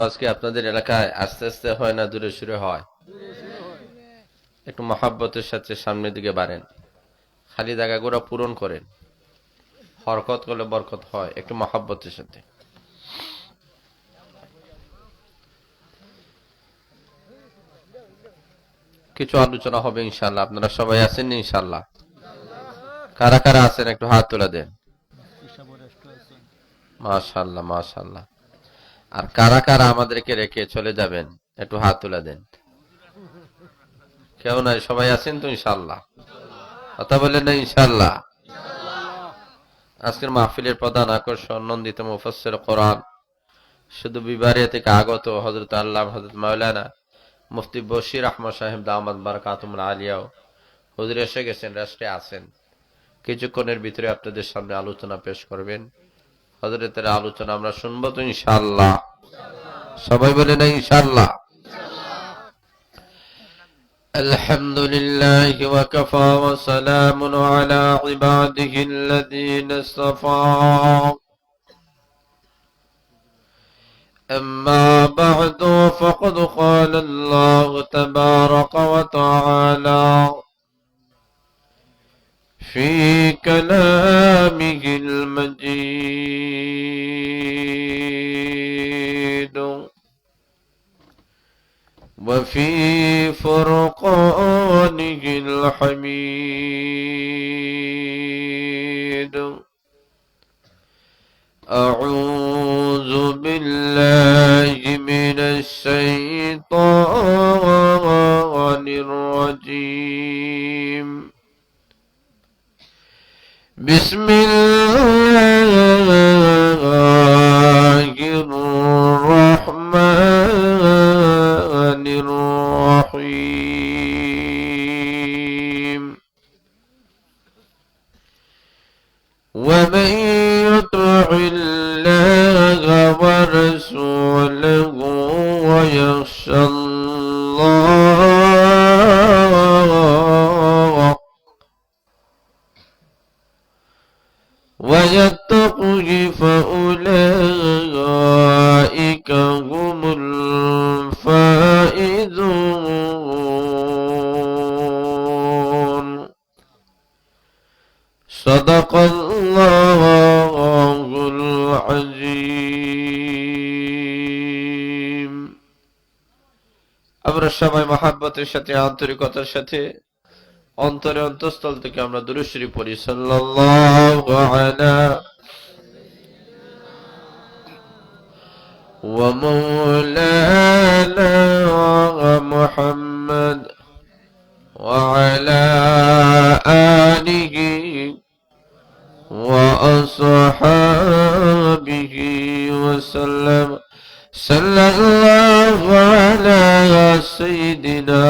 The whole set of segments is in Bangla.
আজকে আপনাদের এলাকায় আস্তে আস্তে হয় না দূরে সুরে হয়? একটু মহাব্বতের সাথে সামনের দিকে বাড়েন, খালি জায়গাগুলো পূরণ করেন। হরকত করলে বরকত হয়, একটু মহাব্বতের সাথে। কিছু আলোচনা হবে ইনশাল্লাহ। আপনারা সবাই আছেন ইনশাল্লাহ? কারা কারা আছেন একটু হাত তুলে দেন। মাশাল্লাহ মাশাল্লাহ। আর কারা কারা আমাদেরকে রেখে চলে যাবেন একটু হাত তুলে দেন। কেউ নাই, সবাই আছেন তো ইনশাল্লাহ? কথা বলেন না ইনশাল্লাহ? আজকের মাহফিলের প্রধান আকর্ষণ নন্দিত মুফাসসির কোরআন, শুধু বিবারিয়া থেকে আগত হযরত আল্লাহ হযরত মাওলানা মুফতি বশির আহমদ সাহেব দামাত বারাকাতুহুল আলিয়া হুজুর এসে গেছেন, রাষ্ট্রে আছেন। কিছুক্ষণের ভিতরে আপনাদের সামনে আলোচনা পেশ করবেন। হযরতের আলোচনা আমরা শুনবো তো ইনশাআল্লাহ? সবাই বলে না ইনশাআল্লাহ? আলহামদুলিল্লাহি ওয়া কাফা ওয়া সালামুন আলা ইবাদিহিল্লাযীনা ইসতাফা। أما بعد فقد قال الله تبارك وتعالى في كلامه المجيد وفي فرقانه الحميد. أعوذ بالله من الشيطان الرجيم. بسم الله الرحمن الرحيم. ومن يطع الله ورسوله ويخشى الله ويتقه فأولئك هم الفائزون. صدق الله العظيم. আমরা সবাই মহাব্বতের সাথে আন্তরিকতার সাথে অন্তরে অন্তঃস্থল থেকে আমরা দুরূদ শরীফ পড়ি। সাল্লাল্লাহু আলা ওয়া মাওলানা মুহাম্মদ ওয়া আলা আলিহি ওয়া আসহাবিহি ওয়া সাল্লাম। সাল্লাল্লাহু আলা সাইয়্যিদিনা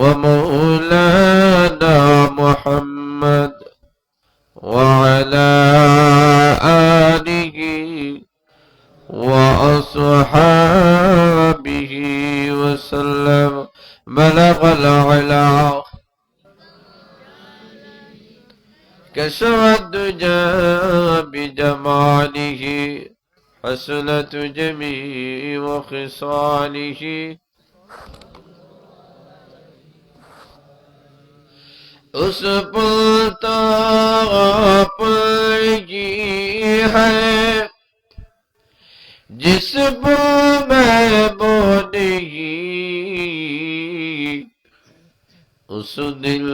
ومولانا محمد وعلى آله وأصحابه وسلم. بلغ العلا كشف الدجى بجماله حسنة جميع خصاله. उस पर की है जिस पर मैं बोलेगी, उस दिल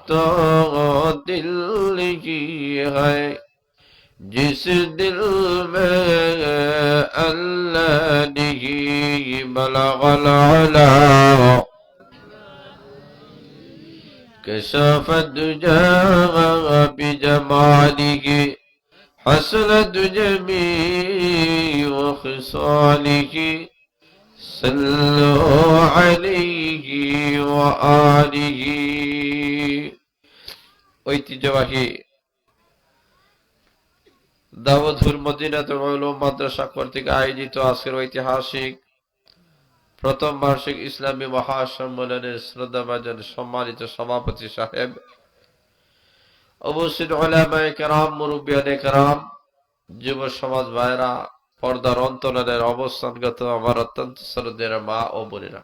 तो दिल की है जिस दिल में अल्लाह नहीं बलगल अला كشف الدجى بجماله حسنت جميع خصاله. صلوا عليه وآله. ঐতিহ্যবাহী দাউদপুর মদিনাতুল উলুম মাদ্রাসা কর্তৃক আয়োজিত আজকের ঐতিহাসিক প্রথম বার্ষিক ইসলামী মহাসম্মেলনের শ্রদ্ধাভাজন সম্মানিত সভাপতি সাহেব, উপস্থিত উলামায়ে কেরাম, মুরব্বিয়ানে কেরাম, যুব সমাজ ভাইরা, পর্দার অন্তরালের অবস্থানগত আমার অত্যন্ত শ্রদ্ধেয় মা ও বোনেরা,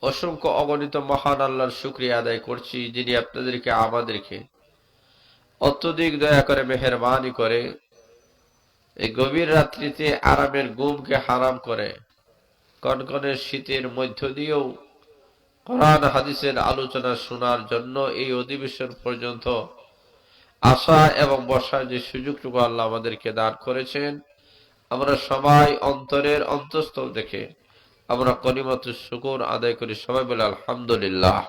অসংখ্য অগণিত মহান আল্লাহর শুকরিয়া আদায় করছি, যিনি আপনাদেরকে আমাদেরকে অত্যধিক দয়া করে মেহেরবানি করে এই গভীর রাত্রিতে আরামের ঘুমকে হারাম করে কনকনে শীতের মধ্য দিয়েও কোরআন হাদিসের আলোচনা শোনার জন্য এই অধিবেশন পর্যন্ত আসা এবং বসার যে সুযোগটুকু আল্লাহ আমাদেরকে দান করেছেন, আমরা সবাই অন্তরের অন্তঃস্থল দেখে আমরা কলিমাত শুকর আদায় করি। সবাই বলে আলহামদুলিল্লাহ।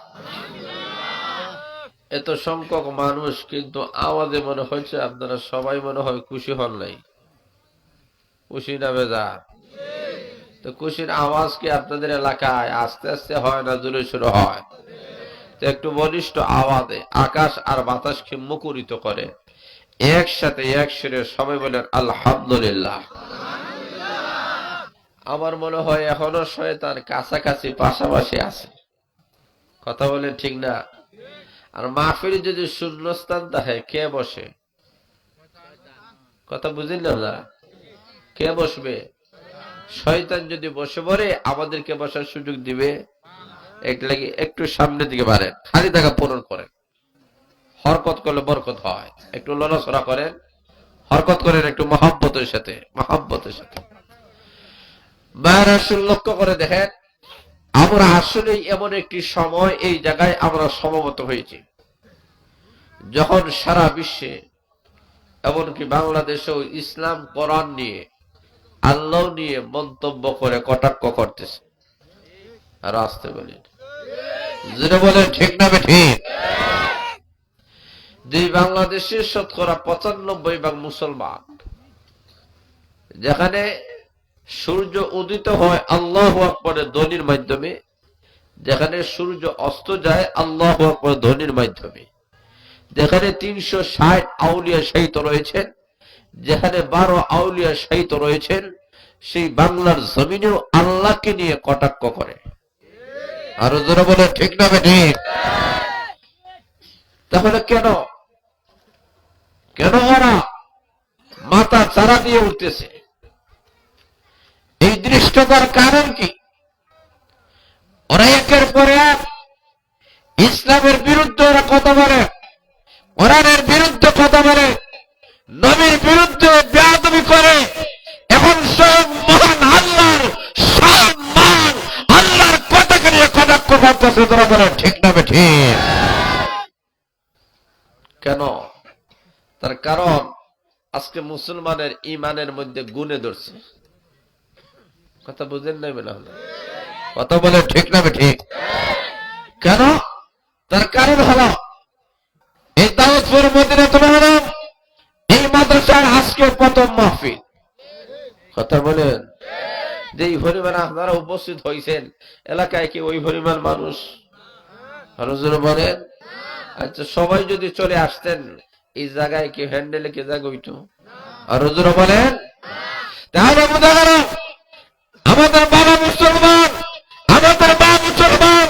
এত সংখ্যক মানুষ, কিন্তু আওয়াজে মনে হচ্ছে আপনারা সবাই মনে হয় খুশি হন নাই। খুশি না বেজার? তো খুশির আওয়াজ কি আপনাদের এলাকায় আস্তে আস্তে হয় না জোরে শুরু হয়? তো একটু বলিষ্ঠ আওয়াজে আকাশ আর বাতাসকে মুখরিত করে একসাথে এক সুরে সবাই বলেন আলহামদুলিল্লাহ। আমার মনে হয় এখনো শয়তান কাছাকাছি পাশাপাশি আছে। কথা বলেন ঠিক না? আর মাহফিল যদি শূন্যস্থান থাকে কে বসে? কথা বুঝেন না? কে বসবে? শয়তান যদি বসে পড়ে আমাদেরকে বসার সুযোগ দিবে। একটু সামনের দিকে বাড়েন, খালি জায়গা পূরণ করেন। হরকত করলে বরকত হয়। একটু লড়াচড়া করেন, হরকত করেন একটু মহব্বতের সাথে, মহব্বতের সাথে। লক্ষ্য করে দেখেন, আমরা আসলে এমন একটি সময় এই জায়গায় আমরা সমবেত হয়েছি যখন সারা বিশ্বে এমনকি বাংলাদেশেও ইসলাম কোরআন নিয়ে আল্লাহ নিয়ে মন্তব্য করে কটাক্ষ করতেছে। আর আসতে বলেন, যেটা বলেন ঠিক না ঠিক? যে বাংলাদেশের শতকরা 95% মুসলমান, যেখানে সূর্য উদিত হয় আল্লাহু আকবারের ধ্বনির মাধ্যমে, যেখানে সূর্য অস্ত যায় আল্লাহু আকবার ধ্বনির মাধ্যমে, যেখানে 360 আউলিয়া শায়িত রয়েছেন, যেখানে 12 আউলিয়া শায়িত রয়েছেন, সেই বাংলার জমিনেও আল্লাহকে নিয়ে কটাক্ষ করে। আরো যারা বলে ঠিক না ঠিক? তাহলে কেন কেন ওরা মাথা চারা দিয়ে উঠতেছে? এই দৃষ্টতার কারণ কি? ওরা একের পরে এক ইসলামের বিরুদ্ধে ওরা কথা বলে, কোরআনের বিরুদ্ধে কথা বলে, নবীর বিরুদ্ধে বেয়াদবি করে। এখন স্বয়ং মহান আল্লাহর সম্মান, আল্লাহর কথাকে নিয়ে কটাক্ষ করতেছে। তারা বলে ঠিক না ঠিক? কেন? তার কারণ আজকে মুসলমানের ইমানের মধ্যে গুণে ধরছে। কথা বুঝেন নাই মনে হলো? কথা বলে ঠিক না ঠিক? কেন? তার কারণ হলো এই দাউদপুর মদিনাতুল মুনাওয়ারা এই মাদ্রাসার আজকে প্রথম মাহফিল। কথা বলেন, যেই পরিমাণ আপনারা উপস্থিত হয়েছেন, এলাকায় কি ওই পরিমাণ মানুষ? বলেন। আচ্ছা, সবাই যদি চলে আসতেন এই জায়গায় কি হ্যান্ডেলে কে জায়গা হইতো? আর বলেন। তাহলে বোঝা গেল আমাদের বাবা মুসলমান, আমাদের মা মুসলমান,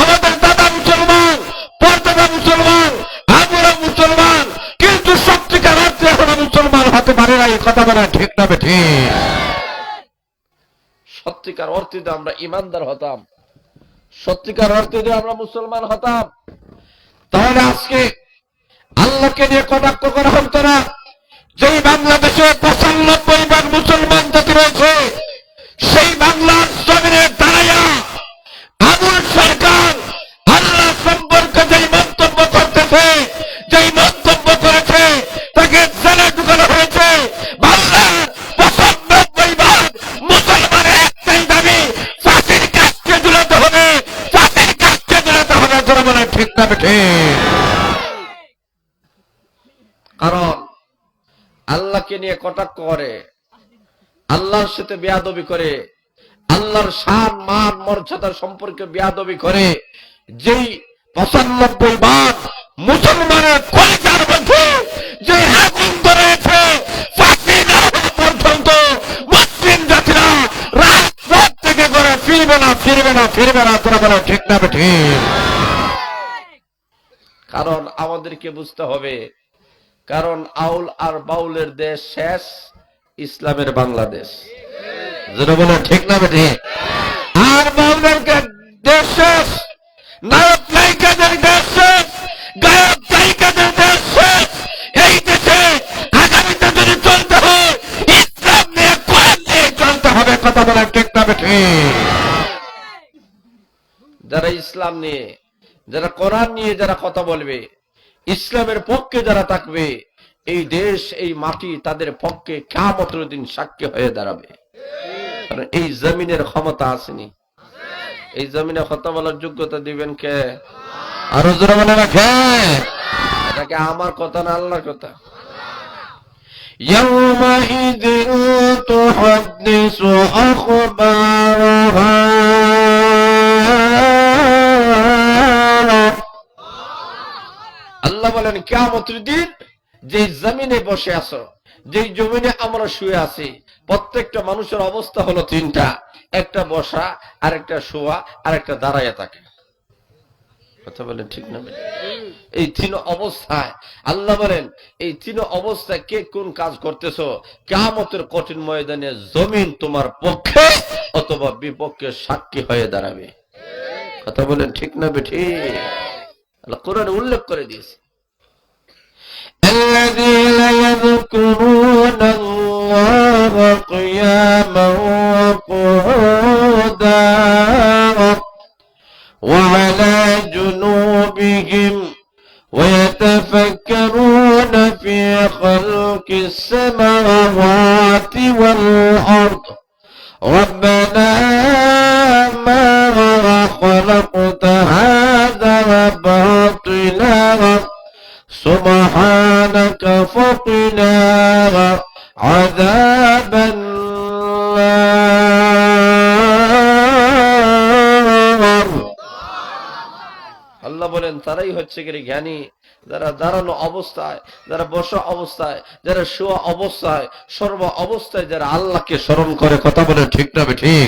আমাদের দাদা মুসলমান, পরদাদা মুসলমান, আমরা মুসলমান, কিন্তু সত্যিকার অর্থে এখনো মুসলমান হতে পারে না। এই কথা বলা ঠিক না ঠিক? সত্যিকার অর্থে আমরা ইমানদার হতাম, সত্যিকার অর্থে আমরা মুসলমান হতাম, তাহলে আজকে আল্লাহকে নিয়ে কটাক্ষ করা হতো না। যেই বাংলাদেশে 95% মুসলমান জাতি রয়েছে, সেই বাংলার জমিনে দাঁড়াইয়া আবুল সরকার আল্লাহ সম্পর্কে যেই মন্তব্য করতেছে, যেই মন্তব্য করেছে, তাকে জেলে ঢুকানো হয়েছে। বাংলার 95% মুসলমানের একটাই দাবি, ফাঁসির কাজকে ঝুলাতে হবে, ফাঁসির কাজকে ঝুলাতে হবে। যারা বলে ঠিক না ঠিক? কারণ আল্লাহকে নিয়ে কটাক্ষ করে, আল্লাহর সাথে বেয়াদবি করে, আল্লাহর শান মান মর্যাদা সম্পর্কে বেয়াদবি করে। যেই 95% মুসলমানের কলিজার মধ্যে যে আগুন ধরেছে, ফাঁসি না হওয়া পর্যন্ত মুসলিম জাতিরা রাত থেকে করে ফিরবে না, ফিরবে না, ফিরবে না। তোরা বলো ঠিক না ঠিক? কারণ আমাদেরকে বুঝতে হবে, কারণ আউল আর বাউলের দেশ শেষ, ইসলামের বাংলাদেশ। যেটা বলে ঠিক না বেঠে? আর বাংলার দেশ শেষ, নায়ক নায়িকাদের দেশ শেষ, গায়ক গায়িকাদের দেশ শেষ। এই দেশে আগামীতে যদি চলতে হয় ইসলাম নিয়ে, কোরআন নিয়ে চলতে হবে। কথা বলে ঠিক না বেঠে? যারা ইসলাম নিয়ে, যারা কোরআন নিয়ে যারা কথা বলবে, ইসলামের পক্ষে যারা থাকবে, এই দেশ এই মাটি তাদের পক্ষে কিয়ামতের দিন সাক্ষী হয়ে দাঁড়াবে। কারণ এই জমিনের ক্ষমতা আসেনি। এই জমিনে কথা বলার যোগ্যতা দিবেন কে? আরো জোরে মনে রাখে, এটাকে আমার কথা না আল্লাহর কথা। ইয়াউমাইযিন তুহাদ্দিসু আখবারাহা। আল্লাহ বলেন কিয়ামতের দিন যে জমিনে বসে আছো, যে জমিনে আমরা শুয়ে আছি, প্রত্যেকটা মানুষের অবস্থা হলো তিনটা। একটা বসা, আরেকটা শোয়া, আর একটা দাঁড়াইয়া থাকে। কথা বলেন ঠিক না? এই তিন অবস্থায় আল্লাহ বলেন, এই তিন অবস্থায় কে কোন কাজ করতেছো, কিয়ামতের কঠিন ময়দানে জমিন তোমার পক্ষে অথবা বিপক্ষে সাক্ষী হয়ে দাঁড়াবে। কথা বলেন ঠিক না বেঠি? আল্লাহ কোরআনে উল্লেখ করে দিয়েছে, الذين يذكرون الله قياما وقعودا وعلى جنوبهم ويتفكرون في خلق السماوات والأرض ربنا ما خلقت هذا باطلا سبحانك فقنا عذاب النار। আল্লাহ বলেন তারাই হচ্ছে কি জ্ঞানী, যারা দাঁড়ানো অবস্থায়, যারা বসা অবস্থায়, যারা শোয়া অবস্থায়, সর্ব অবস্থায় যারা আল্লাহকে স্মরণ করে। কথা বলে ঠিক না ঠিক?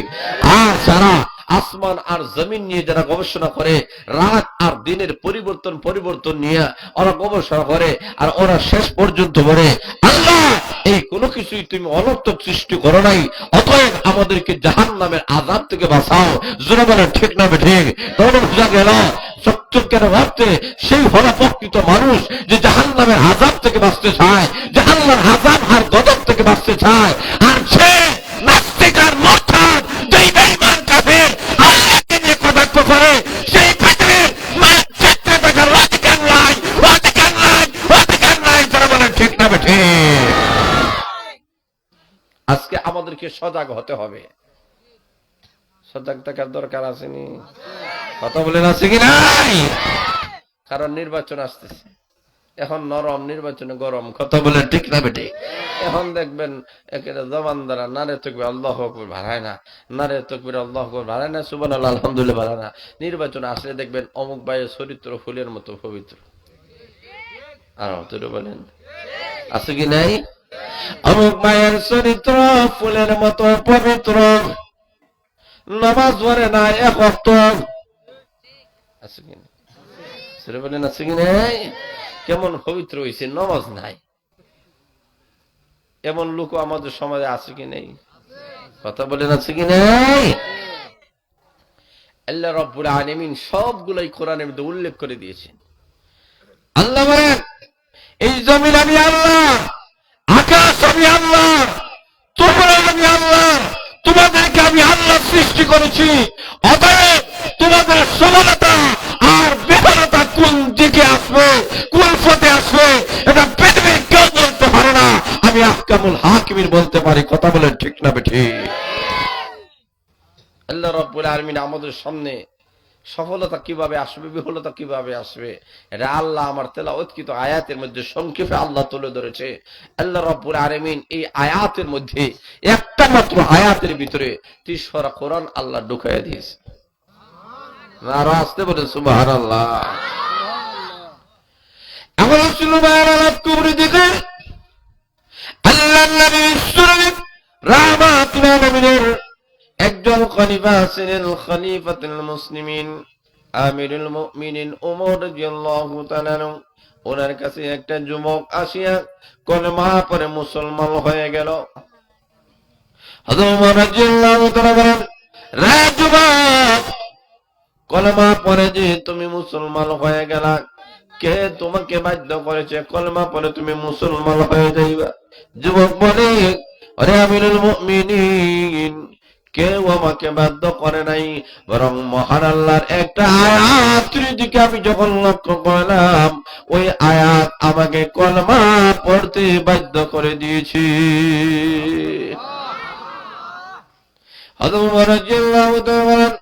আর যারা আসমান আর জমিন নিয়ে যারা গবেষণা করে, রাত আর দিনের পরিবর্তন নিয়ে ওরা গবেষণা করে, আর ওরা শেষ পর্যন্ত বলে আল্লাহ এই কোনো কিছুই তুমি অনর্থক সৃষ্টি করো নাই, অতএব আমাদেরকে জাহান্নামের আযাব থেকে বাঁচাও। জোরে বলে ঠিক না ঠিক? তখন বোঝা গেল সত্য কেন ভাবতে সেই হলো প্রকৃত মানুষ, যে জাহান্নামের আযাব থেকে বাঁচতে চায়, জাহান্নামের আযাব আর গজব থেকে বাঁচতে চায়। আর সে নাস্তিক আর মুরতাদ, যেই বেঈমান কাফের আল্লাহকে নিয়ে কটাক্ষ করে, সেই কাফের চেষ্টা থাকার অধিকার নাই। তারা বলে ঠিক না বেঠে? আজকে আমাদেরকে সজাগ হতে হবে। সজাগ থাকার দরকার আসেনি? কথা বলেন আছে কি নাই? কারণ নির্বাচন আসতেছে, এখন নরম, নির্বাচনে গরম। কথা বলেন ঠিক না বেটে? এখন দেখবেন একেবারে জবান দ্বারা নারে তাকবীর আল্লাহু আকবার ভাড়ায় না, নারে তাকবীর আল্লাহু আকবার ভাড়ায় না, সুবহানাল্লাহ আলহামদুলিল্লাহ ভাড়ায় না। নির্বাচন আসলে দেখবেন অমুক ভাইয়ের চরিত্র ফুলের মতো পবিত্র। আর তোর বলেন আছে কি নাই? অমুক ভাইয়ের চরিত্র ফুলের মতো পবিত্র, নামাজ পড়ে না এক ওয়াক্ত। আছে কি না? সেটা বলেন আছে কি নাই? কেমন পবিত্র হয়েছে, নামাজ নাই। এমন লোক আমাদের সমাজে আছে কি নেই? কথা বলেন আছে কি নাই? আল্লাহ রাব্বুল আলামিন সবগুলাই কোরআনের মধ্যে উল্লেখ করে দিয়েছেন। আল্লাহ বলেন এই জমিন আমি আল্লাহ, আকাশ আমি আল্লাহ, তোমরা আমি আল্লাহ, তোমাদেরকে আমি আল্লাহ সৃষ্টি করেছি। অতএব তোমাদের সফলতা আর বিফলতা কোন দিকে আসবে, কোন পথে আসবে, এটা পৃথিবীর কেউ বলতে পারে না, আমি আহকামুল হাকিমিন বলতে পারি। কথা বলেন ঠিক না বেঠিক? আল্লাহ রাব্বুল আলামিন আমাদের সামনে সফলতা কিভাবে আসবে, বিফলতা কিভাবে আসবে, এটা আল্লাহ আমার তেলাওয়াতকৃত আয়াতের মধ্যে সংক্ষেপে আল্লাহ তুলে ধরেছে। আল্লাহ রাব্বুল আলামিন এই আয়াতের মধ্যে, একটা মাত্র আয়াতের ভিতরে 30 পারা কোরআন আল্লাহ ঢুকাইয়া দিয়েছে। আর আসতে বলেন সুবহানাল্লাহ। এমন ছিল বায়ানাত কুবরি দিকে আল্লাহ নবী সুরাত রাহমাতুল আলামিনের একজন খলিফা ছিলেন, খলিফাতুল মুসলিমিন আমিরুল মুমিনিন ওমর রাদিয়াল্লাহু তাআলা। ওনার কাছে একটা যুবক আসিয়া কলেমা পড়ে মুসলমান হয়ে গেল। হযরত ওমর রাদিয়াল্লাহু তাআলা বলেন, রে যুবক, কলেমা পড়ে যে তুমি মুসলমান হয়ে গেলা, কে তোমাকে বাধ্য করেছে কলেমা পড়ে তুমি মুসলমান হয়ে যাইবা? যুবক বলে, আরে আমিরুল মুমিনিন, কেউ আমাকে বাধ্য করে নাই, বরং মহান আল্লাহর একটা আয়াতের দিকে আমি যখন লক্ষ্য করলাম, ওই আয়াত আমাকে কলেমা পড়তে বাধ্য করে দিয়েছে। হযরত ওমর রাদিয়াল্লাহু তাআলা বলেন,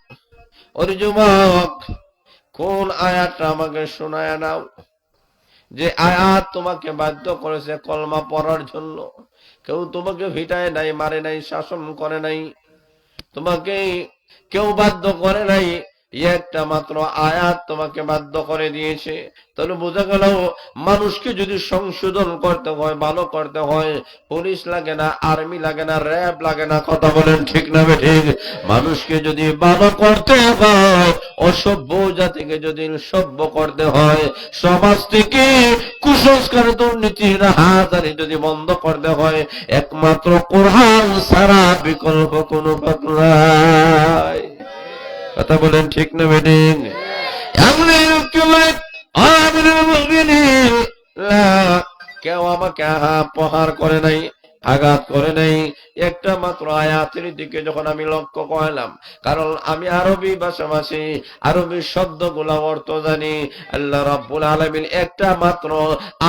ওরে যুবক, কোন আয়াতটা আমাকে শোনায় নাও, যে আয়াত তোমাকে বাধ্য করেছে কলমা পড়ার জন্য। কেউ তোমাকে ভিটায় নাই, মারে নাই, শাসন করে নাই, তোমাকে কেউ বাধ্য করে নাই, একটা মাত্র আয়াত তোমাকে বাধ্য করে দিয়েছে। তাহলে বোঝা গেল, মানুষকে যদি সংশোধন করতে হয়, ভালো করতে হয়, পুলিশ লাগে না, আর্মি লাগে না, র্যাব লাগে না। কথা বলেন ঠিক না ঠিক? মানুষকে যদি ভালো করতে হয়, অসভ্য জাতিকে যদি সভ্য করতে হয়, সমাজ থেকে কুসংস্কার, দুর্নীতি, রাহাজানি যদি বন্ধ করতে হয়, একমাত্র কোরআন ছাড়া বিকল্প কোনো পথ নাই। কথা বলেন ঠিক না বেঠিক? কেউ আমাকে প্রহার করে নাই, আঘাত করে নাই, একটা মাত্র আয়াতের দিকে যখন আমি লক্ষ্য করলাম, কারণ আমি আরবি ভাষাভাষী, আরবি শব্দগুলো অর্থ জানি। আল্লাহ রাব্বুল আলামিন একটা মাত্র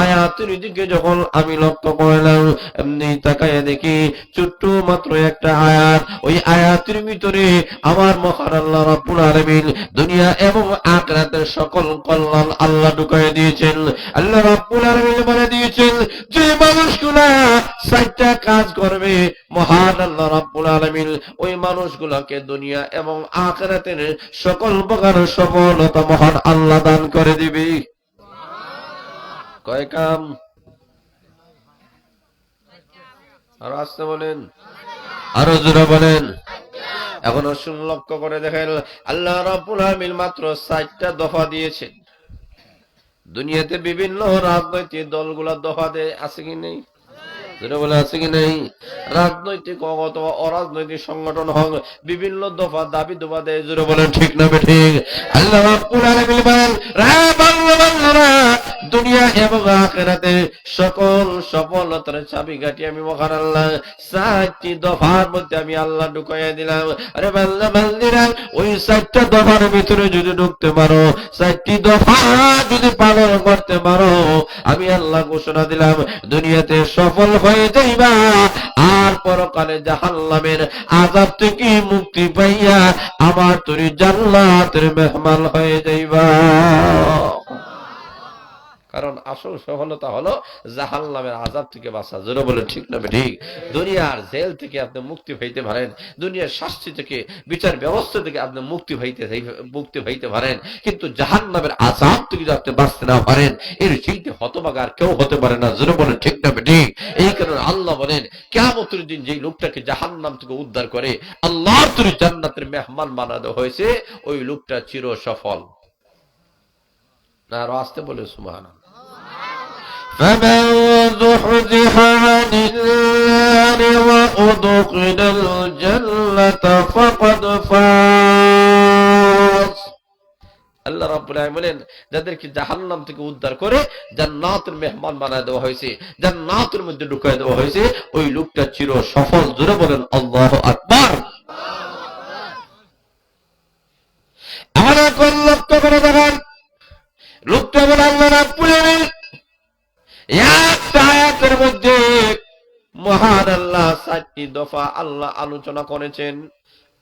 আয়াতের দিকে যখন আমি লক্ষ্য করলাম, এমনি তাকায় দেখি ছোট্ট মাত্র একটা আয়াত। ওই আয়াতের ভিতরে আমার মহান আল্লাহ রাব্বুল আলামিন দুনিয়া এবং আখিরাতের সকল কল্যাণ আল্লাহ ঢুকায় দিয়েছেন। আল্লাহ রাব্বুল আলামিন বলে দিয়েছেন, যে মানুষগুলা চারটা কাজ করবে, মহান আল্লাহ রাব্বুল আলামিন ওই মানুষগুলোকে দুনিয়া এবং আখিরাতের সকল প্রকার সফলতা মহান আল্লাহ দান করে দিবে। কয় কাম? আর আসতে বলেন, আরো জোরে বলেন। এখন শুন, লক্ষ্য করে দেখেন, আল্লাহ রাব্বুল আলামিন মাত্র 4টা দফা দিয়েছেন। দুনিয়াতে বিভিন্ন রাজনৈতিক দলগুলা দফা দেয়, আছে কি নেই? বলে আছে কি নেই? রাজনৈতিক অথবা অরাজনৈতিক সংগঠন হোক, বিভিন্ন দফা দাবি দফা দেয়। জোরে বলেন ঠিক না ঠিক? আল্লাহ রাব্বুল আলামিন বলেন, দুনিয়া এবং আখিরাতে সকল সফলতার চাবিকাঠি আমি মহান আল্লাহ 4টি দফার মধ্যে আমি আল্লাহ ঢুকাইয়া দিলাম। আরে বান্দা বান্দিরা, ওই 4টা দফার ভিতরে যদি ঢুকতে পারো, 4টি দফা যদি পালন করতে পারো, আমি আল্লাহ ঘোষণা দিলাম দুনিয়াতে সফল হয়ে যাইবা, আর পরকালে জাহান্নামের আযাব থেকে মুক্তি পাইয়া আমার তরি জান্নাতের মেহমান হয়ে যাইবা। কারণ আসল সফলতা হলো জাহান্নামের আযাব থেকে বাঁচা। জোরে বলে ঠিক না ঠিক? দুনিয়ার জেল থেকে আপনি মুক্তি পাইতে পারেন, দুনিয়ার শাস্তি থেকে, বিচার ব্যবস্থা থেকে আপনি মুক্তি পাইতে পারেন, কিন্তু জাহান্নামের আযাব থেকে যদি আপনি বাঁচতে না পারেন, এর চাইতে হতভাগা আর কেউ হতে পারে না। জোরে বলে ঠিক না ঠিক? এই কারণে আল্লাহ বলেন, কিয়ামতের দিন যে লোকটাকে জাহান্নাম থেকে উদ্ধার করে আল্লাহর তরি জান্নাতের মেহমান বানানো হয়েছে, ওই লোকটা চির সফল। না, আরো আসতে বলে সুবহানাল্লাহ। فمن زحزح عن النار وأدخل الجنة فقد فاز। আল্লাহ রাব্বুল আলামিন বলেন, যাদেরকে জাহান্নাম থেকে উদ্ধার করে জান্নাতের মেহমান বানায় দেওয়া হয়েছে, জান্নাতের মধ্যে ঢুকায় দেওয়া হয়েছে, ওই লোকটা চির সফল। জোরে বলেন আল্লাহু আকবার। আমরা কোন লক্ষ্য করে দেখেন, লোকটা বলে আল্লাহ রাব্বুল আলামিন একটা আয়াতের মধ্যে মহান আল্লাহ 4টি দফা আল্লাহ আলোচনা করেছেন।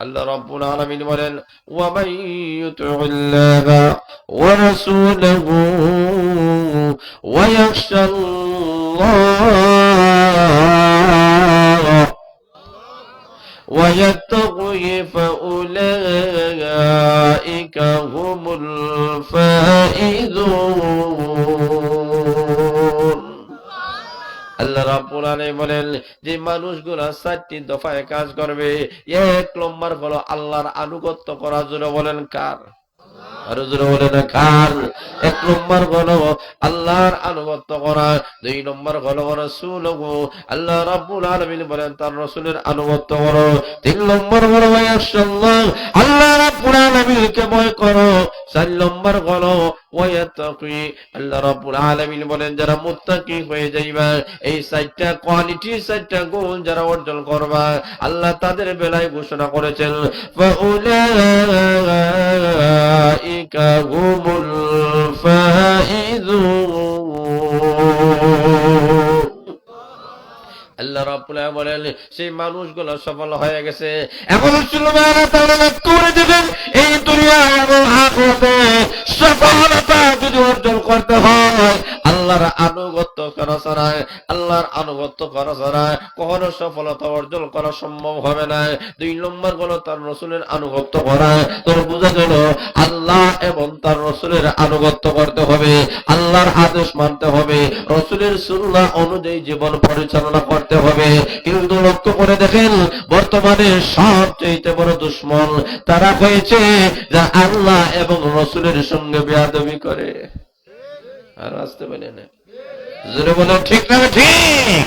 আল্লাহ রাব্বুল আলামিন বলেন, ওয়া মান ইউতি'িল্লাহা ওয়া রাসূলাহু ওয়া ইয়াখশাল্লাহ ওয়া ইয়াত্তাকি ফাউলাইকা হুমুল ফাইজুন। আল্লাহ রাব্বুল আলামিন বলেন, যে মানুষগুলো 4টি দফায় কাজ করবে, 1 নম্বর হলো আল্লাহর আনুগত্য করা। জোরে বলেন কার? আর জোরে বলে না কার? 1 নম্বর হলো আল্লাহর আনুগত্য করা, 2 নম্বর হলো রাসূল আল্লাহ রাব্বুল আলামিন বলেন তার রাসূলের আনুগত্য করো, 3 নম্বর হলো ওয়ায়াশাল্লাহ আল্লাহ রাব্বুল আলামিনকে ভয় করো, 4 নম্বর হলো ওয়ায়াত্তাকি আল্লাহ রাব্বুল আলামিন বলেন যারা মুত্তাকি হয়ে যাইবা, এই 4টা কোয়ালিটি 4টা গুণ যারা অর্জন করবা আল্লাহ তাদের বেলায় ঘোষণা করেছেন ফাউলাইকা হুমুল ফাইজুন। আল্লাহ রাব্বুল আলামিন বলেন সেই মানুষগুলো সফল হয়ে গেছে। এখন মুসলমানরা তাহলে করে দিবেন এই দুনিয়া এবং আখিরাতে সফলতা যদি অর্জন করতে হয় আল্লাহর আনুগত্য করা ছাড়া, আল্লাহর আনুগত্য করা ছাড়া কখনো সফলতা অর্জন করা সম্ভব হবে না। 2 নম্বর হলো তার রাসূলের আনুগত্য করা। তোর বোঝা গেল আল্লাহ এবং তার রাসূলের আনুগত্য করতে হবে, আল্লাহর আদেশ মানতে হবে, রাসূলের সুন্নাহ অনুযায়ী জীবন পরিচালনা করতে হবে। কিন্তু লক্ষ্য করে দেখেন বর্তমানে সবচেয়ে বড় দুশমন তারা হয়েছে যা আল্লাহ এবং রাসূলের সঙ্গে বেয়াদবি করে। আর আসতে বলে না, জোরে বলে ঠিক না ঠিক?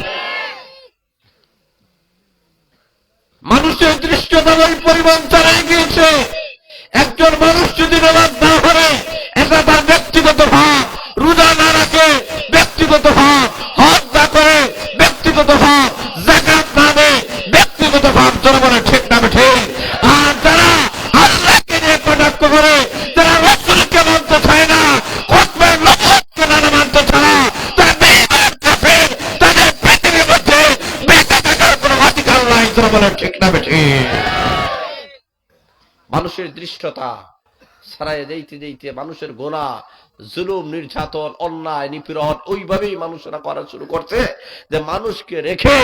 মানুষের দৃশ্যতা ওই পরিমাণ চালাই গিয়েছে। একজন মানুষ যদি নামাজ না পড়ে এটা তার ব্যক্তিগত ভাব, রোজা না রাখে ব্যক্তিগত ভাব, হজ না করে ব্যক্তিগত ভাব, যাকাত না দেয় ব্যক্তিগত ভাব, জোরে বলে ঠিক না ঠিক? আর যারা আল্লাহকে নিয়ে কটাক্ষ করে, যারা রাসূলকে মানতে চায় না, খতমে নবুয়তকে না মানতে চায় না, তারা বেঈমান কাফের, তাদের পৃথিবীর মধ্যে বেঁচে থাকার কোনো অধিকার নাই, জোরে বলে ঠিক না ঠিক? মানুষের দৃষ্টতা ছাড়াই দিতে দিতে মানুষের গোনা, জুলুম, নির্যাতন, অন্যায়, নিপীড়ন ওইভাবেই মানুষেরা করা শুরু করছে যে মানুষকে রেখে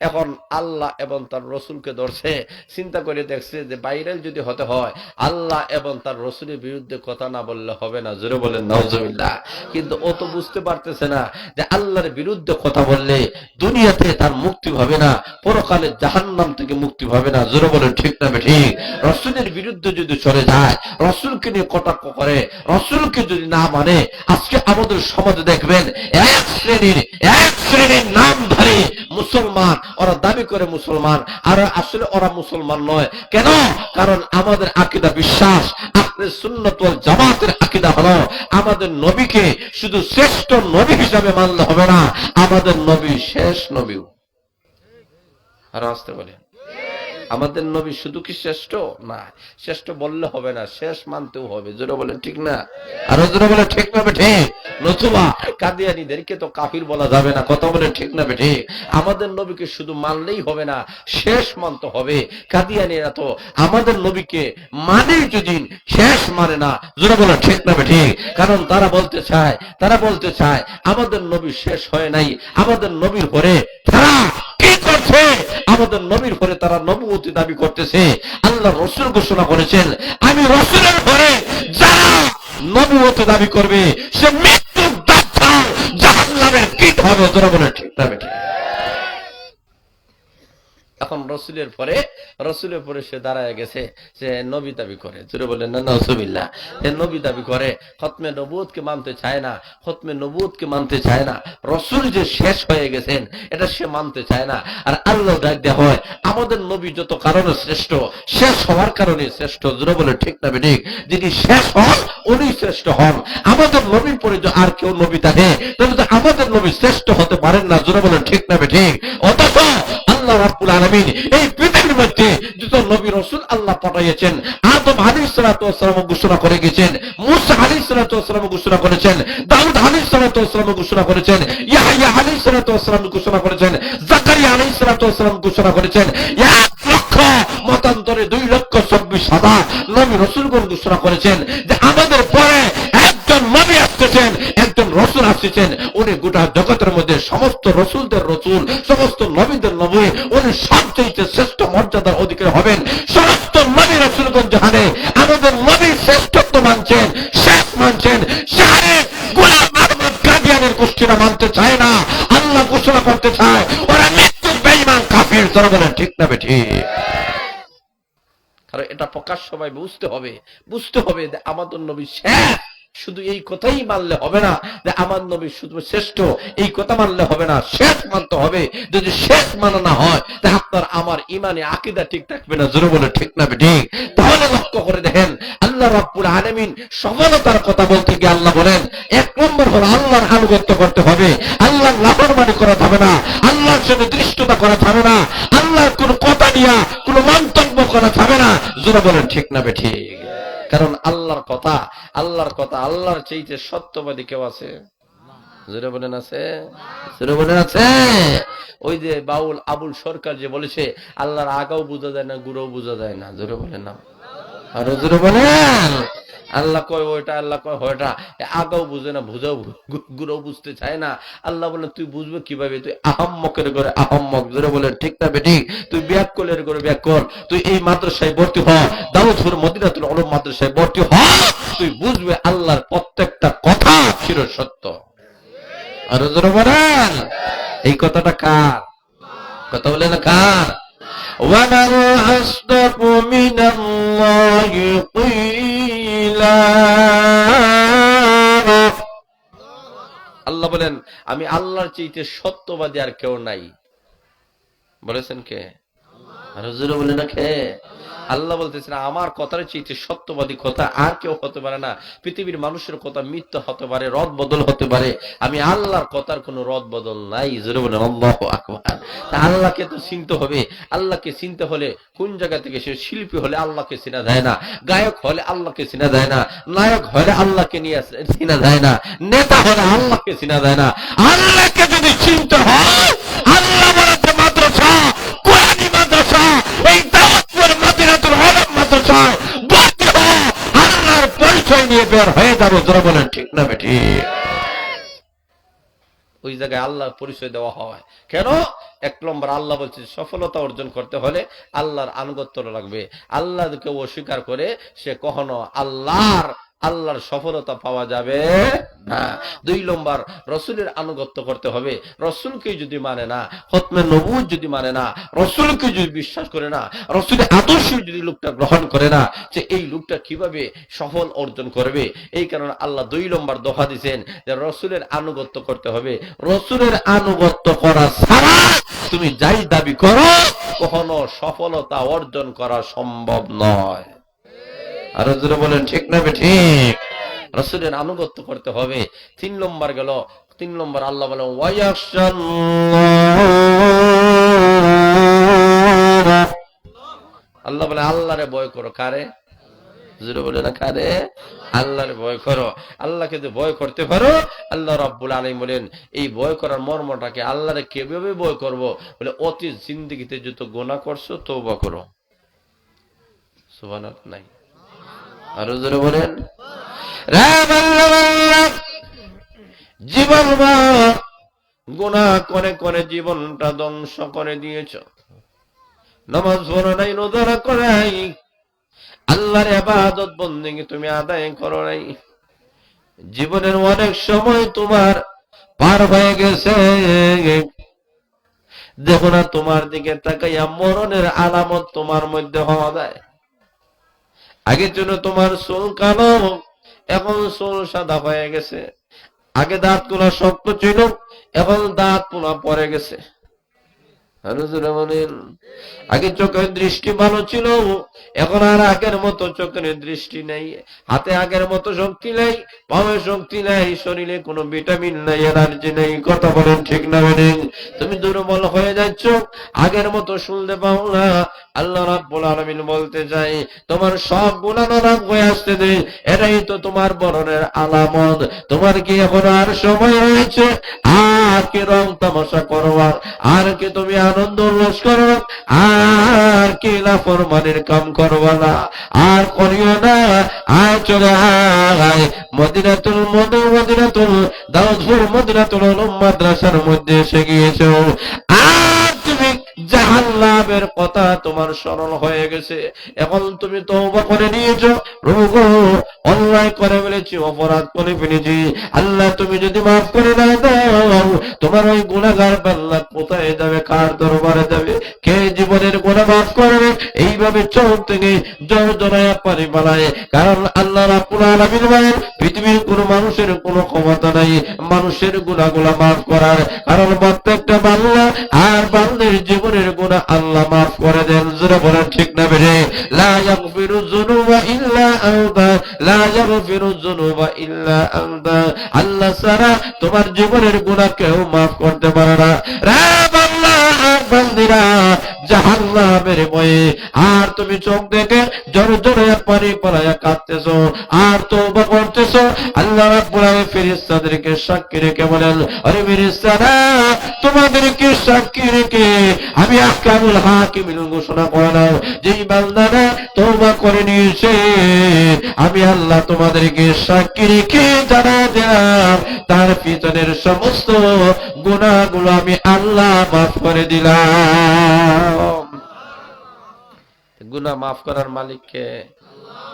এখন আল্লাহ এবং তার রসুলকে ধরছে। চিন্তা করে দেখছে যে ভাইরাল যদি হতে হয় আল্লাহ এবং তার রসুলের বিরুদ্ধে কথা না বললে হবে না, জোরে বলেন নাউজুবিল্লাহ। কিন্তু ও তো বুঝতে পারতেছে না যে আল্লাহর বিরুদ্ধে কথা বললে দুনিয়াতে তার মুক্তি হবে না, পরকালে জাহান্নাম থেকে মুক্তি হবে না, জোরে বলেন ঠিক না ঠিক? রসুলের বিরুদ্ধে যদি চলে যায়, রসুলকে নিয়ে কটাক্ষ করে, রসুলকে যদি না মানে, আজকে আমাদের সমাজে দেখবেন এক শ্রেণীর নামধারী মুসলমান, ওরা দাবি করে মুসলমান আর আসলে ওরা মুসলমান নয়। কেন? কারণ আমাদের আকীদা বিশ্বাস, আহলে সুন্নাত ওয়াল জামাতের আকীদা হলো আমাদের নবীকে শুধু শ্রেষ্ঠ নবী হিসাবে মানলে হবে না, আমাদের নবী শেষ নবীও। আর আসতে বলে আমাদের নবী শুধু কি শ্রেষ্ঠ না, শ্রেষ্ঠ বললে হবে না, শেষ মানতেও হবে, জোরে বলেন ঠিক না? আরো জোরে বলে ঠিক না বেঠে? নতুবা কাদিয়ানীদেরকে তো কাফির বলা যাবে না, কথা বলে ঠিক না বেঠে? আমাদের নবীকে শুধু মানলেই হবে না, শেষ মানতে হবে। কাদিয়ানীরা তো আমাদের নবীকে মানে যদি শেষ মানে না, জোরে বলে ঠিক না বেঠে? কারণ তারা বলতে চায় আমাদের নবী শেষ হয় নাই, আমাদের নবীর পরে তারা কি করছে? আমাদের নবীর পরে তারা নবুয়তি দাবি করতেছে। আল্লাহ রাসূল ঘোষণা করেছেন আমি রাসূলের পরে যারা নবুয়তি দাবি করবে সে মৃত্যুর দাজ্জাল, জাহান্নামের কীট হবে, জোরে বলে ঠিক না বেঠিক? এখন রসুলের পরে সে দাঁড়ায় গেছে, সে নবী দাবি করে, জোরে বলেন না নাউজুবিল্লাহ। সে নবী দাবি করে, খতমে নবুয়তকে মানতে চায় না, খতমে নবুয়তকে মানতে চায় না, রসুল যে শেষ হয়ে গেছেন এটা সে মানতে চায় না। আর আল্লাহ ডাক দেয়া হয় আমাদের নবী যত কারণে শ্রেষ্ঠ, শেষ হওয়ার কারণে শ্রেষ্ঠ, জোরে বলে ঠিক না বেঠিক? যিনি শেষ হন উনি শ্রেষ্ঠ হন। আমাদের নবীর পরে যদি আর কেউ নবী থাকে তাহলে তো আমাদের নবী শ্রেষ্ঠ হতে পারেন না, জোরে বলে ঠিক না বেঠিক? অথচ আল্লাহ রাব্বুল আলামিন এই পৃথিবীর মধ্যে যত নবী রাসূল আল্লাহ পাঠিয়েছেন, আদম আলাইহিস সালাতু ওয়াস সালাম ঘোষণা করে গেছেন, মূসা আলাইহিস সালাতু ওয়াস সালাম ঘোষণা করেছেন, দাউদ আলাইহিস সালাতু ওয়াস সালাম ঘোষণা করেছেন, ইয়াহইয়া আলাইহিস সালাতু ওয়াস সালাম ঘোষণা করেছেন, জাকারিয়া আলাইহিস সালাতু ওয়াস সালাম ঘোষণা করেছেন, 1 লক্ষ মতান্তরে 2,24,000 নবী রাসূলগণ ঘোষণা করেছেন যে আমাদের পরে একজন নবী আসছেন, একজন রাসূল আসছেন, উনি গোটা জগতের মধ্যে সমস্ত রাসূলদের রাসূল, সমস্ত নবীদের নবী, উনি সবচেয়ে শ্রেষ্ঠ মর্যাদার অধিকারী হবেন। সমস্ত নবী রাসূলগণ জানে আমাদের নবীর শ্রেষ্ঠত্ব মানছেন, শেষ মানছেন, সারে গোলাম আহমদ কাদিয়ানীর গোষ্ঠীরা মানতে চায় না, আল্লাহ ঘোষণা করতে চায় ওরা মৃত্যু বেঈমান কাফির, জোরে বলেন ঠিক না বেঠিক? কারণ এটা প্রকাশ্যভাবে বুঝতে হবে যে আমাদের নবী শেষ। শুধু এই কথাই মানলে হবে না যে আমার নবী শুধু শ্রেষ্ঠ, এই কথা মানলে হবে না, শেষ মানতে হবে। যদি শেষ মানা না হয় তাহলে আপনার আমার ইমানে আকীদা ঠিক থাকবে না। জোরে বলে ঠিক না ঠিক? তাহলে লক্ষ্য করে দেখেন আল্লাহ রাব্বুল আলামিন সফলতার কথা বলতে গিয়ে আল্লাহ বলেন 1 নম্বর হলো আল্লাহর আনুগত্য করতে হবে, আল্লাহর নাফরমানি করা যাবে না, আল্লাহর সাথে দৃষ্টতা করা যাবে না, আল্লাহর কোন কথা নিয়ে কোন মন্তব্য করা যাবে না। জোরে বলেন ঠিক না ঠিক? কারণ আল্লাহর কথা আল্লাহর চাইতে সত্যবাদী কেউ আছে? জোরে বলেন আছে? জোরে বলেন আছে? ওই যে বাউল আবুল সরকার যে বলেছে আল্লাহর আগাও বোঝা যায় না, গুড়াও বোঝা যায় না। জোরে বলেন না, আরো জোরে বলেন। আল্লাহ কয় ওইটা, আল্লাহ কয় ওইটা, আগাও বুঝে না, বুঝাও গুড়াও বুঝতে চায় না। আল্লাহ বলেন তুই বুঝবে কিভাবে? তুই আহাম্মকের ঘরে আহাম্মক। জোরে বলেন ঠিক না বেঠিক? তুই ব্যাককলের ঘরে ব্যাককল, তুই এই মাদ্রাসায় ভর্তি হ, দাউদপুর মদিনাতুল উলুম মাদ্রাসায় ভর্তি হ, তুই বুঝবে আল্লাহর প্রত্যেকটা কথা চির সত্য। আরো জোরে বলেন। এই কথাটা কার কথা? বলে না কার? وَمَنْ أَصْدَقُ مِنَ اللَّهِ قِيلًا। আল্লাহ বলেন আমি আল্লাহর চাইতে সত্যবাদী আর কেউ নাই। বলেছেন কে? আর হুজুরে বলে না কে? আল্লাহ বলতেছেন আমার কথার চাইতে সত্যবাদী কথা আর কেউ হতে পারে না। পৃথিবীর মানুষের কথা মিথ্যা হতে পারে, রদ বদল হতে পারে, আমি আল্লাহর কথার কোনো রদ বদল নাই। জোরে বলেন আল্লাহু আকবার। তা আল্লাহকে তো চিনতে হবে। আল্লাহকে চিনতে হলে কোন জায়গা থেকে? সে শিল্পী হলে আল্লাহকে চেনা যায় না, গায়ক হলে আল্লাহকে চেনা যায় না, নায়ক হলে আল্লাহকে নিয়ে চেনা যায় না, নেতা হলে আল্লাহকে চেনা যায় না। আল্লাহকে যদি চিনতে হয়, আল্লাহ বলেছে মাদ্রাসা, কোরআনী মাদ্রাসা, এই দাওয়াতপুর মদিনাতুল উলুম মাদ্রাসায় ভর্তি হও, আল্লাহর পরিচয় নিয়ে বের হয়ে যাবে। জোরে বলেন ঠিক না বেঠিক? ওই জায়গায় আল্লাহর পরিচয় দেওয়া হয়। কেন? 1 নম্বর আল্লাহ বলছে সফলতা অর্জন করতে হলে আল্লাহর আনুগত্য লাগবে। আল্লাহকে অস্বীকার করে সে কখনো আল্লাহর সফলতা পাওয়া যাবে না। 2 নম্বর রাসূলের আনুগত্য করতে হবে। রাসূলকে যদি মানে না, খতমে নবুয়ত যদি মানে না, রাসূলকে যদি বিশ্বাস করে না, রাসূলের আদর্শ যদি লোকটা গ্রহণ করে না, যে এই লোকটা কিভাবে সফল অর্জন করবে? এই কারণে আল্লাহ 2 নম্বর দফা দিয়েছেন যে রাসূলের আনুগত্য করতে হবে। রাসূলের আনুগত্য করা ছাড়া তুমি যাই দাবি করো কখনো সফলতা অর্জন করা সম্ভব নয়। আরো জোরে বলেন ঠিক না ঠিক? রাসূলের আনুগত্য করতে হবে। 3 নম্বর গেল, 3 নম্বর আল্লাহ বলেন আল্লাহ বলে আল্লাহরে ভয় করো। কারে? জোরে বলে না কারে? আল্লাহরে ভয় করো। আল্লাহকে যদি ভয় করতে পারো, আল্লাহ রাব্বুল আলামিন বলেন এই ভয় করার মর্মটাকে, আল্লাহরে কিভাবে ভয় করব? বলে অতীত জিন্দেগিতে যত গুনাহ করছো তওবা করো। সুবহানাল্লাহ নাই? আরো জোরে বলেন। জীবন গুনাহ করে করে জীবনটা ধ্বংস করে দিয়েছ। নামাজ পড়ো নাই, রোজা করো নাই, আল্লাহর ইবাদত বন্দেগী তুমি আদায় করো নাই। জীবনের অনেক সময় তোমার পার হয়ে গেছে, দেখো না তোমার দিকে তাকাইয়া মরণের আলামত তোমার মধ্যে হওয়া যায়। আগে জন্য তোমার চুল কালো, এখন চুল সাদা হয়ে গেছে। আগে দাঁত গুলা শক্ত ছিল, এখন দাঁত গুলা পড়ে গেছে। আগে চোখের দৃষ্টি ভালো ছিল, এখন আর আগের মতো চোখের দৃষ্টি নেই। হাতে আগের মতো শক্তি নেই, পায়ে শক্তি নেই, শরীরে কোনো ভিটামিন নাই, এনার্জি নেই। কথা বলেন ঠিক না বেঠিক? তুমি দুর্বল হয়ে যাচ্ছ, আগের মতো শুনতে পাও না। আল্লাহ রাব্বুল আলামিন বলতে চাই তোমার সব গুনাহ নরক হয়ে আসতে দে, এটাই তো তোমার মরণের আলামত। তোমার কি এখন আর সময় রয়েছে? আর কি রং তামাশা করবা? আর কি তুমি আনন্দ উল্লাস করো? আর কি নাফরমানির কাম করবা না? আর করিও না। আয় চলে আয় মদিনাতুল দাউদপুর মদিনাতুল উলুম মাদ্রাসার মধ্যে এসে গিয়েছো। আর তুমি জাহান্নামের কথা তোমার স্মরণ হয়ে গেছে, এখন তুমি তওবা করে নিয়েছো, রোগ অন্যায় করে ফেলেছি, অপরাধ করে ফেলেছি, আল্লাহ তুমি যদি মাফ করে না দাও, তোমার ওই গুনাহগার বান্দা কোথায় যাবে, কার দরবারে যাবে, কে জীবনের গুনাহ মাফ করবে? এইভাবে চোখ থেকে জল জড়ায়া পানি বানায়। কারণ আল্লাহ রাব্বুল আলামিন বলেন, পৃথিবীর কোন মানুষের কোনো ক্ষমতা নাই মানুষের গুনাহগুলো মাফ করার, কারণ প্রত্যেকটা বান্দা আর বান্দার জীবনের গুনাহ আল্লাহ মাফ করে দেন। জোরে বলেন ঠিক না বেরে? লা ইয়াগফিরু যুনুবা ইল্লা আনতা, লা ইয়াগফিরু যুনুবা ইল্লা আনতা, আল্লাহ ছাড়া তোমার জীবনের গুনাহ কেউ মাফ করতে পারে না। রে বান্দা আর বান্দিরা, জাহান্নামের ভয়ে আর তুমি চোখ দেখে জোরে জোরে পানি পড়ায়া কাঁদতেছো আর তওবা করতেছো, আল্লাহ রাব্বুল আলামিন ফেরেশতাদেরকে সাক্ষী রেখে বলেন, আরে ফেরেশতারা, তোমাদেরকে সাক্ষী রেখে আমি আহকামুল হাকিমিন ঘোষণা করলাম, যেই বান্দারা তওবা করে নিয়েছে আমি আল্লাহ তোমাদেরকে সাক্ষী রেখে জানা দিলাম তার পিছনের সমস্ত গুনাহগুলো আমি আল্লাহ মাফ করে দিলাম। গুনাহ মাফ করার মালিক কে?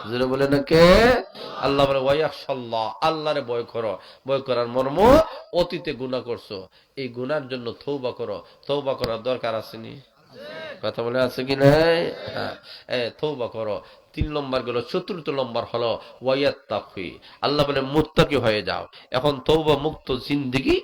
যারা বলে না কে? আল্লাহ বলে ওয়ায়াশাল্লাহ, আল্লাহরে ভয় করো। ভয় করার মর্ম, অতীতে গুনাহ করছো, এই গুনার জন্য তওবা করো। তওবা করার দরকার আসেনি? কথা বলে আছে কি নাই? হ্যাঁ, তওবা করো। 3 নম্বর গেল। 4th নম্বর হলো ওয়ায়াত্তাকি, আল্লাহ বলে মুত্তাকি হয়ে যাও। এখন তওবা মুক্ত জিন্দেগি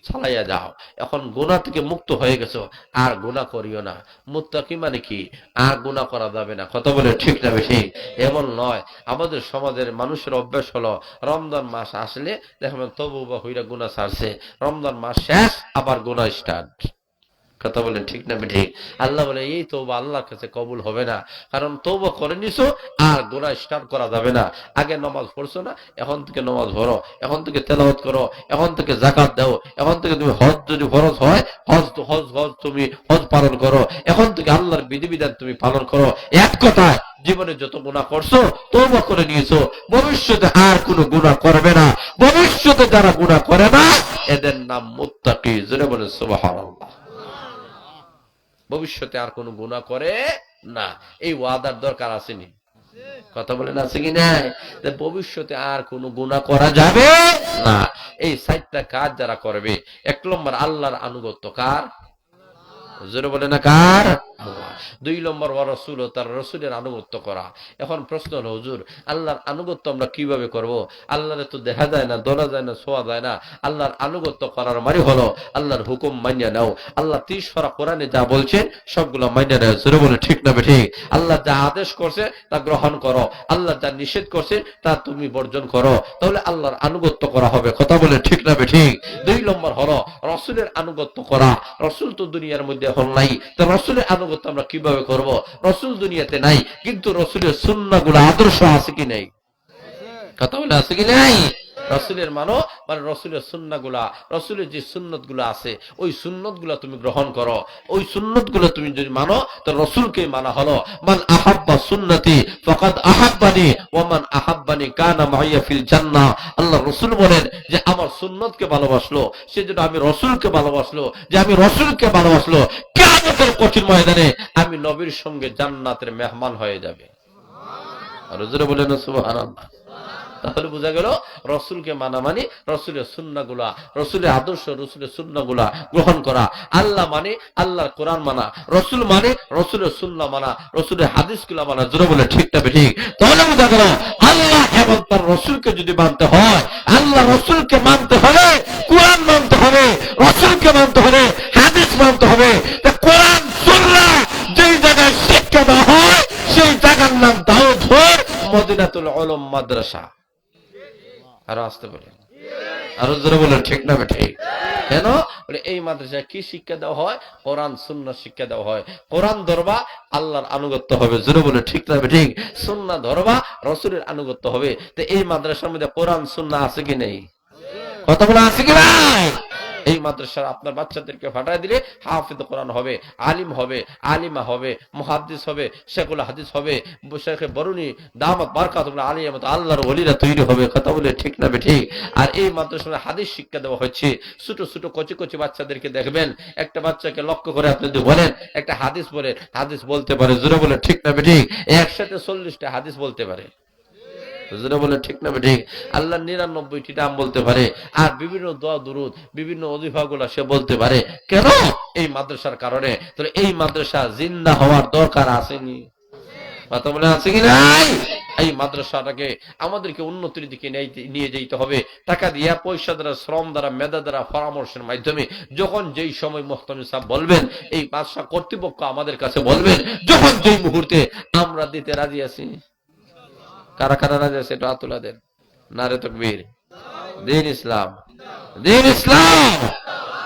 চালাইয়া যাও। এখন গুনাহ থেকে মুক্ত হয়ে গেছো, আর গুনাহ করিও না। মুত্তাকি মানে কি? আর গুনাহ করা যাবে না। কথা বলে ঠিক না বেশি? এমন নয়। আমাদের সমাজের মানুষের অভ্যাস হলো রমজান মাস আসলে দেখবেন তওবা হইরা গুনাহ ছাড়ছে, রমজান মাস শেষ আবার গুনাহ স্টার্ট। কথা বলেন ঠিক না ঠিক? আল্লাহ বলে এই তওবা আল্লাহর কাছে কবুল হবে না, কারণ তওবা করে নিছো আর গুনাহ স্টার্ট করা যাবে না। আগে নামাজ পড়ছো না, এখন থেকে নামাজ পড়ো, এখন থেকে তেলাওয়াত করো, এখন থেকে যাকাত দাও, এখন থেকে তুমি হজ যদি ফরজ হয় হজ তুমি হজ পালন করো, এখন থেকে আল্লাহর বিধিবিধান তুমি পালন করো। এক কথায় জীবনে যত গুনাহ করছো তওবা করে নিয়েছো, ভবিষ্যতে আর কোনো গুনাহ করবে না। ভবিষ্যতে যারা গুনাহ করে না এদের নাম মুত্তাকি। জোরে বলে সুবহানাল্লাহ। ভবিষ্যতে আর কোনো গুনাহ করে না, এই ওয়াদার দরকার আসেনি? কথা বলেন আছে কি না? ভবিষ্যতে আর কোনো গুনাহ করা যাবে না। এই 4টা কাজ যারা করবে, 1 নম্বর আল্লাহর আনুগত্য। কার? জোরে বলে না কার? আল্লাহ। 2 নম্বর ওয়া রাসূল, তার রাসূলের আনুগত্য করা। এখন প্রশ্ন হলো, হুজুর আল্লাহর আনুগত্য আমরা কিভাবে করব? আল্লাহরে তো দেখা যায় না, ধরা যায় না, ছোঁয়া যায় না। আল্লাহর আনুগত্য করার মানে হলো আল্লাহর হুকুম মানিয়ে নাও। আল্লাহ 30 সূরা কোরআনে যা বলছেন সবগুলো মানিয়ে নাও। জোরে বলে ঠিক না ঠিক? আল্লাহ যা আদেশ করছে তা গ্রহণ করো, আল্লাহ যা নিষেধ করছে তা তুমি বর্জন করো, তাহলে আল্লাহর আনুগত্য করা হবে। কথা বলে ঠিক না ঠিক? 2 নম্বর হলো রাসূলের আনুগত্য করা। রাসূল তো দুনিয়ার মধ্যে এখন নাই, তো রাসূলের আনুগত্য আমরা কিভাবে করব? রাসূল দুনিয়াতে নাই, কিন্তু রাসূলের সুন্নাহগুলো আদর্শ আছে কি নাই? কথা বলে আছে কি নাই? রাসূলের মানে রাসূলের সুন্নাহগুলা, রাসূলের যে সুন্নতগুলো আছে ওই সুন্নতগুলো তুমি গ্রহণ করো। ওই সুন্নতগুলো তুমি যদি মানো তো রাসূলকে মানা হলো। মান আহাব্বা সুন্নতি ফাকাদ আহাব্বানি ওয়া মান আহাব্বানি কানা মাইয়া ফিল জান্নাহ। আল্লাহ রাসূল বলেন যে আমার সুন্নতকে ভালোবাসলো, সেজন্য আমি রাসূলকে ভালোবাসলো, যে আমি রাসূলকে ভালোবাসলো, কিয়ামতের কঠিন ময়দানে আমি নবীর সঙ্গে জান্নাতের মেহমান হয়ে যাবে। আর হুজুর বলেন সুবহানাল্লাহ। তাহলে বোঝা গেল রাসূলকে মানা মানে রাসূলের সুন্নাহগুলা, রাসূলের আদর্শ, রাসূলের সুন্নাহগুলা গ্রহণ করা। আল্লাহ মানে আল্লাহর কোরআন মানা, রাসূল মানে রাসূলের সুন্নাহ মানা, রাসূলের হাদিসগুলা মানা। জোরে বলে ঠিক না ঠিক? তাহলে বোঝা গেল আল্লাহ এবং তার রাসূলকে যদি মানতে হয়, আল্লাহ রাসূলকে মানতে হলে কোরআন মানতে হবে, রাসূলকে মানতে হবে, হাদিস মানতে হবে। তা কোরআন সুন্নাহ যেই জায়গায় শিক্ষা দেওয়া হয় সেই জায়গার নাম দাউদপুর মদিনাতুল উলুম মাদ্রাসা। আরো আসতে বলেন, আরো জোরে বলেন ঠিক না ঠিক? কেন? এই মাদ্রাসায় কি শিক্ষা দেওয়া হয়? কোরআন সুন্নাহ শিক্ষা দেওয়া হয়। কোরআন ধরবা, আল্লাহর আনুগত্য হবে। জোরে বলে ঠিক না ঠিক? সুন্নাহ ধরবা, রাসূলের আনুগত্য হবে। তো এই মাদ্রাসার মধ্যে কোরআন সুন্নাহ আছে কি নেই? কথা বলা আছে কি নাই? এই মাদ্রাসার আপনার বাচ্চাদেরকে পাঠায় দিলে হাফিজ কোরআন হবে, আলিম হবে, আলিমা হবে, মুহাদ্দিস হবে, শেখুল হাদিস হবে, শেখে বরুনি দামাত বারকাতুল্লাহ আলিয়া মত আল্লাহর ওলিরা তৈরি হবে। কথা বলে ঠিক না ঠিক? আর এই মাদ্রাসায় হাদিস শিক্ষা দেওয়া হচ্ছে। ছোট ছোট কচি কচি বাচ্চাদেরকে দেখবেন, একটা বাচ্চাকে লক্ষ্য করে আপনি যদি বলেন একটা হাদিস বলে, হাদিস বলতে পারে, জোরে বলে ঠিক না ঠিক? একসাথে 40টা হাদিস বলতে পারে, জোরে বলে ঠিক না ঠিক? আল্লাহ 99টি নাম বলতে পারে, আর বিভিন্ন দোয়া দুরুদ বিভিন্ন অজিফাগুলা সে বলতে পারে। কেন? এই মাদ্রাসার কারণে। তাহলে এই মাদ্রাসা জিন্দা হওয়ার দরকার আসেনি? কথা বলে আছে কি নাই? এই মাদ্রাসাটাকে আমাদেরকে উন্নতির দিকে নিয়ে যেতে হবে, টাকা দিয়া, পয়সা দ্বারা, শ্রম দ্বারা, মেধা দ্বারা, পরামর্শের মাধ্যমে। যখন যেই সময় মুহতামিম সাহেব বলবেন, এই বাদশা কর্তৃপক্ষ আমাদের কাছে বলবেন, যখন যেই মুহূর্তে আমরা দিতে রাজি আছি। কারা কারা রাজি আছে এটা তুলা দেন। নারে তাকবীর। দ্বীন ইসলাম, দ্বীন ইসলাম।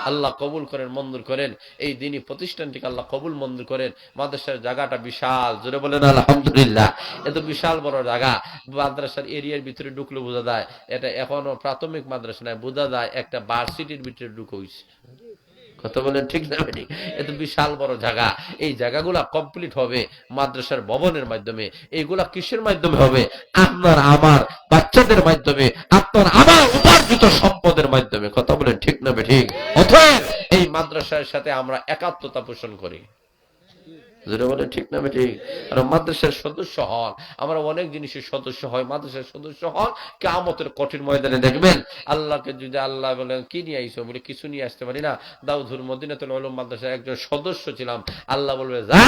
আল্লাহ কবুল করেন, মঞ্জুর করেন। এই দিনই প্রতিষ্ঠানটিকে আল্লাহ কবুল মঞ্জুর করেন। মাদ্রাসার জায়গাটা বিশাল, জোরে বলেন আলহামদুলিল্লাহ। এত বিশাল বড় জায়গা, মাদ্রাসার এরিয়ার ভিতরে ঢুকলে বোঝা যায় এটা এখনো প্রাথমিক মাদ্রাসা নয়, বোঝা যায় একটা ভার্সিটির ভিতরে ঢুকে হয়েছে। কথা বলেন ঠিক না ঠিক? এত বিশাল বড় জায়গা। এই জায়গাগুলা কমপ্লিট হবে মাদ্রাসার ভবনের মাধ্যমে। এইগুলা কিসের মাধ্যমে হবে? আপনার আমার বাচ্চাদের মাধ্যমে, আপনার আমার উপার্জিত সম্পদের মাধ্যমে। কথা বলেন ঠিক না ঠিক? অতএব এই মাদ্রাসার সাথে আমরা একাত্মতা পোষণ করি, যেটা বলে ঠিক না ঠিক? আর মাদ্রাসার সদস্য হন, আমরা অনেক জিনিসের সদস্য হয়। মাদ্রাসার সদস্য হন, কিয়ামতের কঠিন ময়দানে দেখবেন আল্লাহকে যদি আল্লাহ বলেন কি নিয়ে আইছো, বলে কিছু নিয়ে আসতে পারি না। দাউদুর মদিনাতুল উলুম মাদ্রাসার একজন সদস্য ছিলাম। আল্লাহ বলবে যা,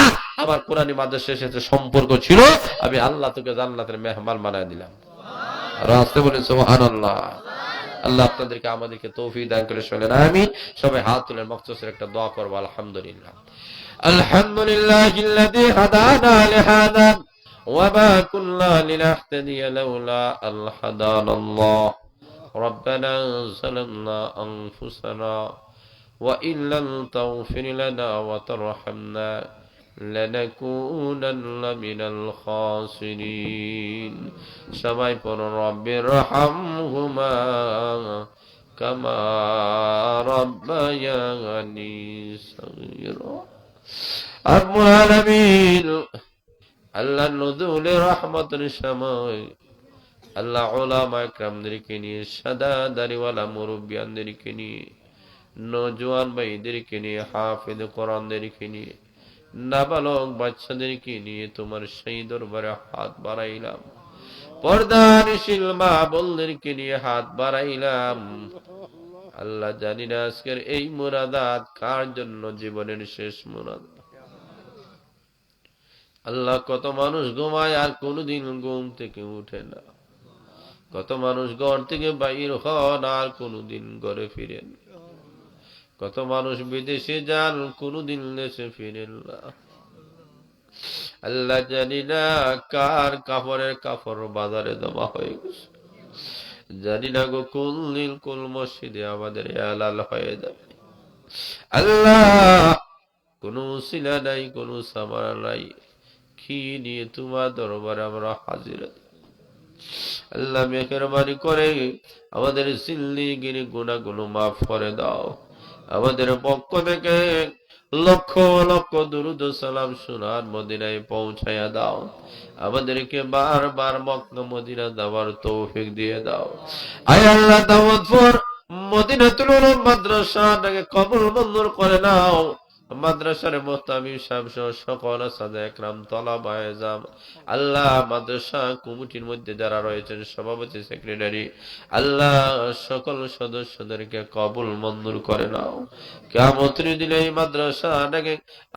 আমার কোরআনী মাদ্রাসার সাথে সম্পর্ক ছিল, আমি আল্লাহ তোকে জান্নাতের মেহমান বানায় দিলাম। আর আসতে বলে সুবহানাল্লাহ। আল্লাহ আপনাদেরকে আমাদেরকে তৌফিক দান করে শোনেন আমিন। সবাই হাত তুলে মখসুসের একটা দোয়া করবো। আলহামদুলিল্লাহ, الحمد لله الذي هدانا لهذا وما كنا لنهتدي لولا أن هدانا الله ربنا ظلمنا أنفسنا وإن لم تغفر لنا وترحمنا لنكونن من الخاسرين সবাই পড়ো রব্বি রহমহুমা কামা রব্বায়ানি সগীরা। রব্বুল আলামিন আল্লাহ নজুলে রহমতের সময় আল্লাহ উলামা ইকরামদেরকে নিয়ে, সাদা দাড়িওয়ালা মুরব্বিয়ানদেরকে নিয়ে, নওজোয়ান ভাইদেরকে নিয়ে, হাফেজ কোরআনদেরকে নিয়ে, নাবালক বাচ্চাদেরকে নিয়ে তোমার সেই দরবারে হাত বাড়াইলাম। পর্দানিশীল মা বোনদেরকে নিয়ে হাত বাড়াইলাম। আল্লাহ জানি না আজকের এই মুরাদাত কার জন্য জীবনের শেষ মুরাদ। আল্লাহ কত মানুষ ঘুমায় আর কোনদিন ঘুম থেকে উঠে না, কত মানুষ ঘর থেকে বাইর হন আর কোনদিন ঘরে ফিরেন, কত মানুষ বিদেশে যান কোনদিন দেশে ফিরেন না। আল্লাহ জানি না কার কাপড়ের কাপড় বাজারে জমা হয়ে গেছে, জানি না গো কোন দিন কোন মসজিদে আমাদের হালাল হয়ে যাবে। আল্লাহ কোন উসিলা নাই, কোন সামারা নাই, কি নিয়ে তোমার দরবারে আমরা হাজির। আল্লাহ মেহেরবানি করে আমাদের জিন্দেগির গুনাহগুলো মাফ করে দাও। আমাদের পক্ষ থেকে লক্ষ লক্ষ দুরূদ ও সালাম সোনার মদিনায় পৌঁছায়া দাও। আমাদেরকে বারবার মক্কা মদিনা যাওয়ার তৌফিক দিয়ে দাও। আয় আল্লাহ দাওয়াতপুর মদিনাতুল উলুম মাদ্রাসাটাকে কবুল মঞ্জুর করে নাও। মাদ্রাসার মুহতামিম সাহেব সহ সকল সাদা একরাম তলাবা ইজাম আল্লাহ মাদ্রাসা কমিটির মধ্যে যারা রয়েছেন, সভাপতি, সেক্রেটারি, আল্লাহ সকল সদস্যদেরকে কবুল মঞ্জুর করে নাও। কিয়ামতের দিনে এই মাদ্রাসাটাকে